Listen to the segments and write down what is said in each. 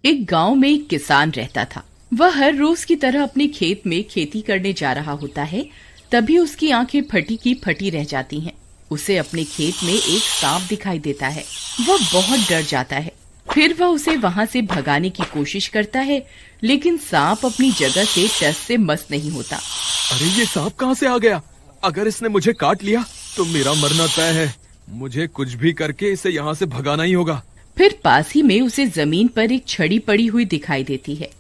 एक गांव में एक किसान रहता था। वह हर रोज की तरह अपने खेत में खेती करने जा रहा होता है। तभी उसकी आंखें फटी की फटी रह जाती हैं। उसे अपने खेत में एक सांप दिखाई देता है। वह बहुत डर जाता है। फिर वह उसे वहां से भगाने की कोशिश करता है, लेकिन सांप अपनी जगह से टस से मस नहीं होता। अरे ये सांप कहाँ से आ गया? अगर इसने मुझे काट लिया तो मेरा मरना तय है। मुझे कुछ भी करके इसे यहाँ से भगाना ही होगा। फिर पास ही में उसे जमीन पर एक छड़ी पड़ी हुई दिखाई देती है।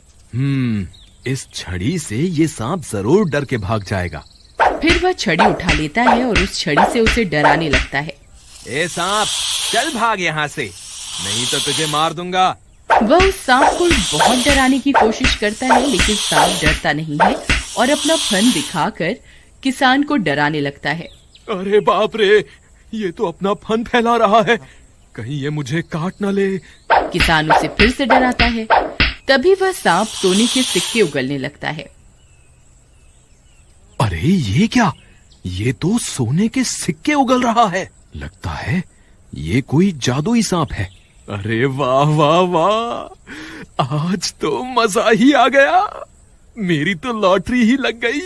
इस छड़ी से ये सांप जरूर डर के भाग जाएगा। फिर वह छड़ी उठा लेता है और उस छड़ी से उसे डराने लगता है। ए सांप, चल भाग यहाँ से, नहीं तो तुझे मार दूंगा। वह उस सांप को बहुत डराने की कोशिश करता है, लेकिन सांप डरता नहीं है और अपना फन दिखाकर किसान को डराने लगता है। अरे बाप रे, ये तो अपना फन फैला रहा है, कहीं ये मुझे काट न ले। किसान उसे फिर से डराता है। तभी वह सांप सोने के सिक्के उगलने लगता है। अरे ये क्या? ये तो सोने के सिक्के उगल रहा है। लगता है ये कोई जादुई सांप है। अरे वाह वाह वाह, आज तो मजा ही आ गया। मेरी तो लॉटरी ही लग गई।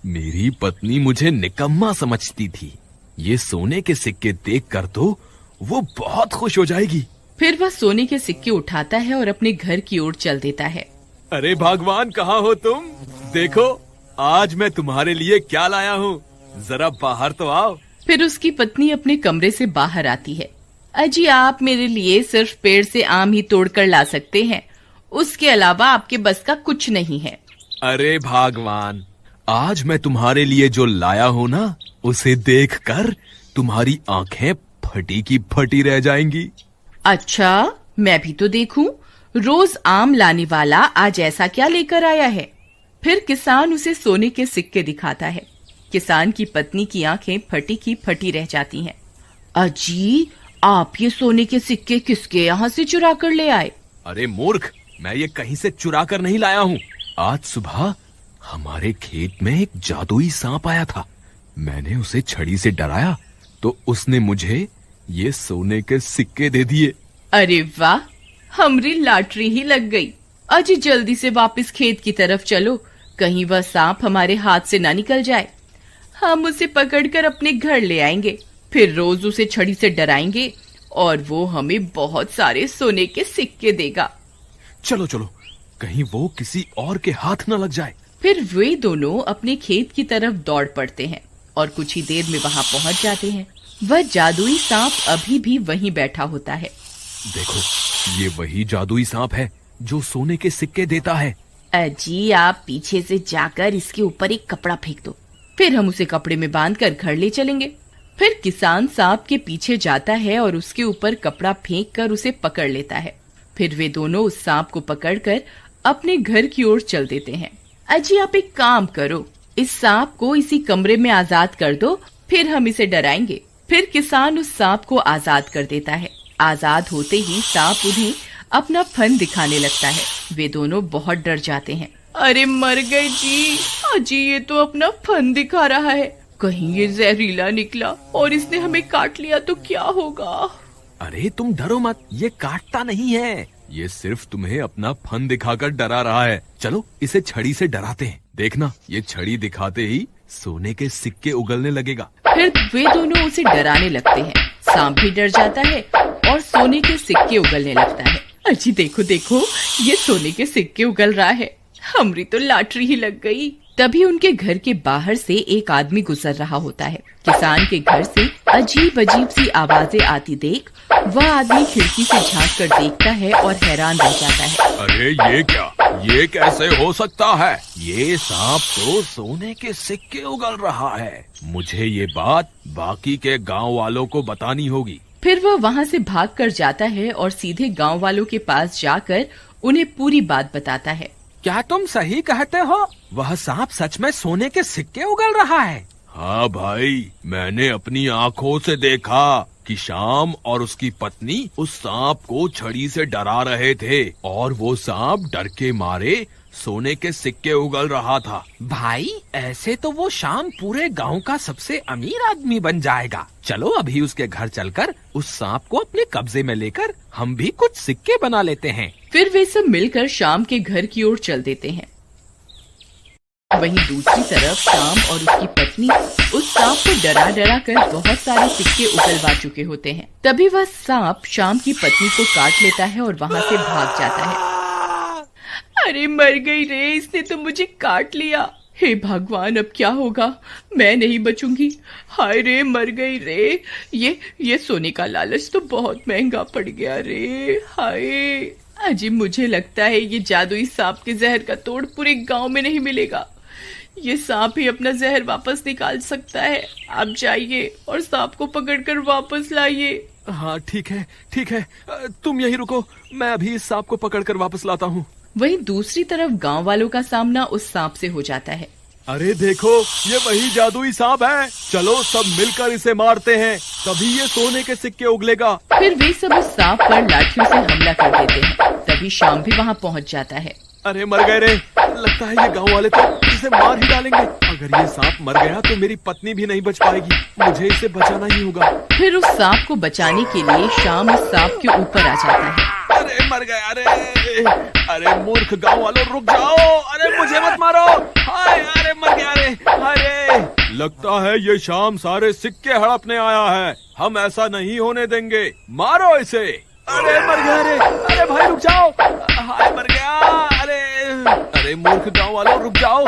मेरी पत्नी मुझे निकम्मा समझती थी, ये सोने के सिक्के देखकर तो वो बहुत खुश हो जाएगी। फिर वह सोने के सिक्के उठाता है और अपने घर की ओर चल देता है। अरे भगवान, कहाँ हो तुम? देखो आज मैं तुम्हारे लिए क्या लाया हूँ, जरा बाहर तो आओ। फिर उसकी पत्नी अपने कमरे से बाहर आती है। अजी, आप मेरे लिए सिर्फ पेड़ से आम ही तोड़कर ला सकते हैं, उसके अलावा आपके बस का कुछ नहीं है। अरे भगवान, आज मैं तुम्हारे लिए जो लाया हूँ ना, उसे देखकर तुम्हारी आंखें फटी की फटी रह जाएंगी। अच्छा, मैं भी तो देखूं, रोज आम लाने वाला आज ऐसा क्या लेकर आया है। फिर किसान उसे सोने के सिक्के दिखाता है। किसान की पत्नी की आंखें फटी की फटी रह जाती हैं। अजी, आप ये सोने के सिक्के किसके यहाँ से चुरा कर ले आए? अरे मूर्ख, मैं ये कहीं से चुरा कर नहीं लाया हूँ। आज सुबह हमारे खेत में एक जादुई सांप आया था। मैंने उसे छड़ी से डराया तो उसने मुझे ये सोने के सिक्के दे दिए। अरे वाह, हमारी लॉटरी ही लग गई। अजी, जल्दी से वापस खेत की तरफ चलो, कहीं वह सांप हमारे हाथ से ना निकल जाए। हम उसे पकड़कर अपने घर ले आएंगे, फिर रोज उसे छड़ी से डराएंगे और वो हमें बहुत सारे सोने के सिक्के देगा। चलो चलो, कहीं वो किसी और के हाथ न लग जाए। फिर वे दोनों अपने खेत की तरफ दौड़ पड़ते हैं और कुछ ही देर में वहां पहुंच जाते हैं। वह जादुई सांप अभी भी वहीं बैठा होता है। देखो, ये वही जादुई सांप है जो सोने के सिक्के देता है। अजी, आप पीछे से जाकर इसके ऊपर एक कपड़ा फेंक दो, फिर हम उसे कपड़े में बांधकर घर ले चलेंगे। फिर किसान सांप के पीछे जाता है और उसके ऊपर कपड़ा फेंक कर उसे पकड़ लेता है। फिर वे दोनों उस सांप को पकड़कर अपने घर की ओर चल देते हैं। अजी, आप एक काम करो, इस सांप को इसी कमरे में आजाद कर दो, फिर हम इसे डराएंगे। फिर किसान उस सांप को आजाद कर देता है। आजाद होते ही सांप उन्हें अपना फन दिखाने लगता है। वे दोनों बहुत डर जाते हैं। अरे मर गए जी, अजी ये तो अपना फन दिखा रहा है, कहीं ये जहरीला निकला और इसने हमें काट लिया तो क्या होगा। अरे तुम डरो मत, ये काटता नहीं है, ये सिर्फ तुम्हें अपना फन दिखाकर डरा रहा है। चलो इसे छड़ी से डराते हैं, देखना ये छड़ी दिखाते ही सोने के सिक्के उगलने लगेगा। फिर वे दोनों उसे डराने लगते हैं। सांप भी डर जाता है और सोने के सिक्के उगलने लगता है। अजी देखो देखो, ये सोने के सिक्के उगल रहा है, हमारी तो लॉटरी ही लग गई। तभी उनके घर के बाहर से एक आदमी गुजर रहा होता है। किसान के घर से अजीब अजीब सी आवाजें आती देख वह आदमी खिड़की से झांक कर देखता है और हैरान रह जाता है। अरे ये क्या, ये कैसे हो सकता है? ये सांप तो सोने के सिक्के उगल रहा है। मुझे ये बात बाकी के गांव वालों को बतानी होगी। फिर वह वहाँ से भाग कर जाता है और सीधे गांव वालों के पास जाकर उन्हें पूरी बात बताता है। क्या तुम सही कहते हो? वह सांप सच में सोने के सिक्के उगल रहा है? हाँ भाई, मैंने अपनी आँखों से देखा कि श्याम और उसकी पत्नी उस सांप को छड़ी से डरा रहे थे और वो सांप डर के मारे सोने के सिक्के उगल रहा था। भाई ऐसे तो वो शाम पूरे गांव का सबसे अमीर आदमी बन जाएगा। चलो अभी उसके घर चलकर उस सांप को अपने कब्जे में लेकर हम भी कुछ सिक्के बना लेते हैं। फिर वे सब मिलकर शाम के घर की ओर चल देते हैं। वहीं दूसरी तरफ शाम और उसकी पत्नी उस सांप को डरा डरा कर बहुत सारे सिक्के उगलवा चुके होते हैं। तभी वह सांप शाम की पत्नी को काट लेता है और वहाँ से भाग जाता है। अरे मर गई रे, इसने तो मुझे काट लिया। हे भगवान, अब क्या होगा? मैं नहीं बचूंगी। हाय रे, मर गई रे। ये सोने का लालच तो बहुत महंगा पड़ गया रे। हाय अजी, मुझे लगता है ये जादुई सांप के जहर का तोड़ पूरे गांव में नहीं मिलेगा। ये सांप ही अपना जहर वापस निकाल सकता है। आप जाइए और सांप को पकड़कर वापस लाइए। हाँ ठीक है, तुम यहीं रुको, मैं अभी इस सांप को पकड़कर वापस लाता हूँ। वहीं दूसरी तरफ गांव वालों का सामना उस सांप से हो जाता है। अरे देखो, ये वही जादुई सांप है। चलो सब मिलकर इसे मारते हैं, तभी ये सोने के सिक्के उगलेगा। फिर वे सब उस सांप पर लाठियों से हमला कर देते हैं। तभी शाम भी वहाँ पहुँच जाता है। अरे मर गए रे, लगता है ये गांव वाले तो इसे मार ही डालेंगे। अगर ये सांप मर गया तो मेरी पत्नी भी नहीं बच पाएगी। मुझे इसे बचाना ही होगा। फिर उस सांप को बचाने के लिए शाम उस सांप के ऊपर आ जाता है। अरे मर गया रे। अरे मूर्ख गांव वालों, रुक जाओ। अरे मुझे मत मारो। हाय, अरे मर गया रे। अरे लगता है ये शाम सारे सिक्के हड़पने आया है। हम ऐसा नहीं होने देंगे, मारो इसे। अरे मर गया रे। अरे भाई रुक जाओ। हाय मर गया। अरे मूर्ख गांव वालों, रुक जाओ।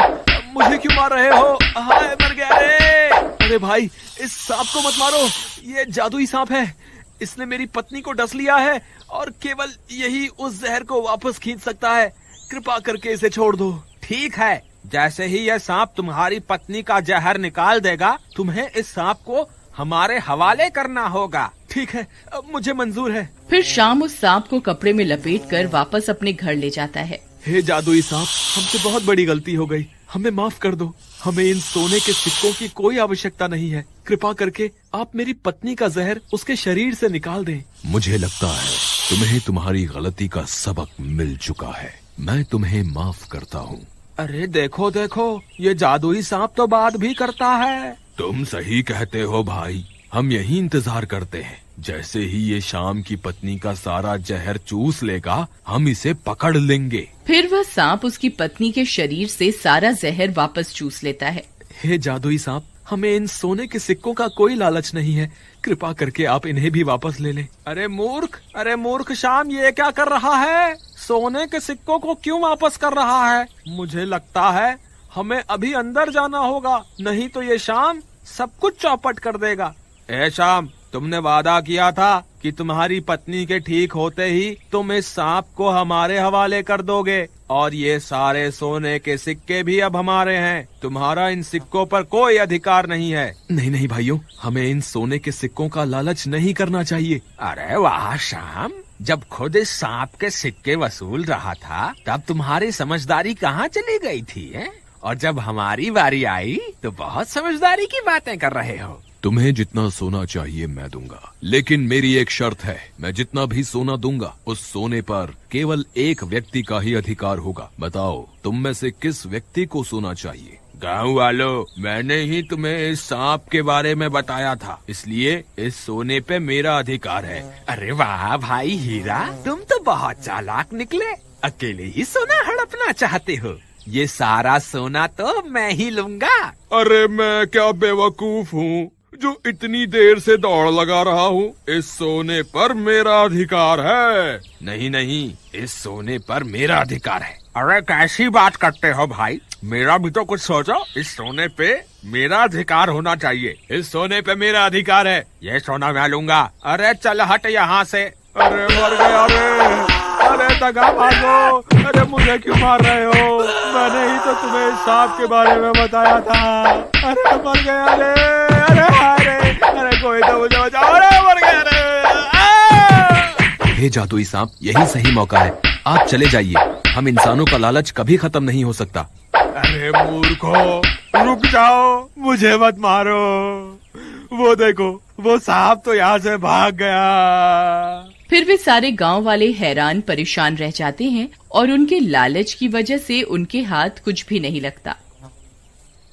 मुझे क्यों मार रहे हो? हाय मर गया रे। अरे भाई, इस सांप को मत मारो, ये जादुई सांप है। इसने मेरी पत्नी को डस लिया है और केवल यही उस जहर को वापस खींच सकता है। कृपा करके इसे छोड़ दो। ठीक है, जैसे ही यह सांप तुम्हारी पत्नी का जहर निकाल देगा, तुम्हें इस सांप को हमारे हवाले करना होगा। ठीक है, मुझे मंजूर है। फिर शाम उस सांप को कपड़े में लपेटकर वापस अपने घर ले जाता है। हे जादुई सांप, हमसे बहुत बड़ी गलती हो गई, हमें माफ कर दो। हमें इन सोने के सिक्कों की कोई आवश्यकता नहीं है। कृपा करके आप मेरी पत्नी का जहर उसके शरीर से निकाल दें। मुझे लगता है तुम्हें तुम्हारी गलती का सबक मिल चुका है। मैं तुम्हें माफ करता हूँ। अरे देखो देखो, ये जादुई सांप तो बात भी करता है। तुम सही कहते हो भाई, हम यही इंतजार करते हैं। जैसे ही ये शाम की पत्नी का सारा जहर चूस लेगा, हम इसे पकड़ लेंगे। फिर वह सांप उसकी पत्नी के शरीर से सारा जहर वापस चूस लेता है। हे जादुई सांप, हमें इन सोने के सिक्कों का कोई लालच नहीं है। कृपा करके आप इन्हें भी वापस ले लें। अरे मूर्ख शाम, ये क्या कर रहा है? सोने के सिक्कों को क्यों वापस कर रहा है? मुझे लगता है हमें अभी अंदर जाना होगा, नहीं तो ये शाम सब कुछ चौपट कर देगा। ए शाम, तुमने वादा किया था कि तुम्हारी पत्नी के ठीक होते ही तुम इस सांप को हमारे हवाले कर दोगे, और ये सारे सोने के सिक्के भी अब हमारे हैं। तुम्हारा इन सिक्कों पर कोई अधिकार नहीं है। नहीं भाइयों, हमें इन सोने के सिक्कों का लालच नहीं करना चाहिए। अरे वाह शाम, जब खुद इस सांप के सिक्के वसूल रहा था, तब तुम्हारी समझदारी कहाँ चली गई थी है? और जब हमारी बारी आई तो बहुत समझदारी की बातें कर रहे हो। तुम्हें जितना सोना चाहिए मैं दूंगा, लेकिन मेरी एक शर्त है। मैं जितना भी सोना दूंगा, उस सोने पर केवल एक व्यक्ति का ही अधिकार होगा। बताओ, तुम में से किस व्यक्ति को सोना चाहिए? गाँव वालों, मैंने ही तुम्हें इस सांप के बारे में बताया था, इसलिए इस सोने पे मेरा अधिकार है। अरे वाह भाई हीरा, तुम तो बहुत चालाक निकले। अकेले ही सोना हड़पना चाहते हो। ये सारा सोना तो मैं ही लूंगा। अरे मैं क्या बेवकूफ हूँ जो इतनी देर से दौड़ लगा रहा हूँ? इस सोने पर मेरा अधिकार है। नहीं, इस सोने पर मेरा अधिकार है। अरे कैसी बात करते हो भाई, मेरा भी तो कुछ सोचो। इस सोने पे मेरा अधिकार होना चाहिए। इस सोने पे मेरा अधिकार है, ये सोना मैं लूंगा। अरे चल हट यहाँ से। अरे मर गया रे। अरे दगा भागो। अरे मुझे क्यों मार रहे हो? मैंने ही तो तुम्हें इस सांप के बारे में बताया था। अरे मर गया रे। अरे कोई तो मुझे बचाओ। अरे मर गया रे। हे जादुई सांप, यही सही मौका है। आप चले जाइए, हम इंसानों का लालच कभी खत्म नहीं हो सकता। अरे मूर्खो, रुक जाओ, मुझे मत मारो। वो देखो, वो सांप तो यहाँ से भाग गया। फिर वे सारे गांव वाले हैरान परेशान रह जाते हैं और उनके लालच की वजह से उनके हाथ कुछ भी नहीं लगता।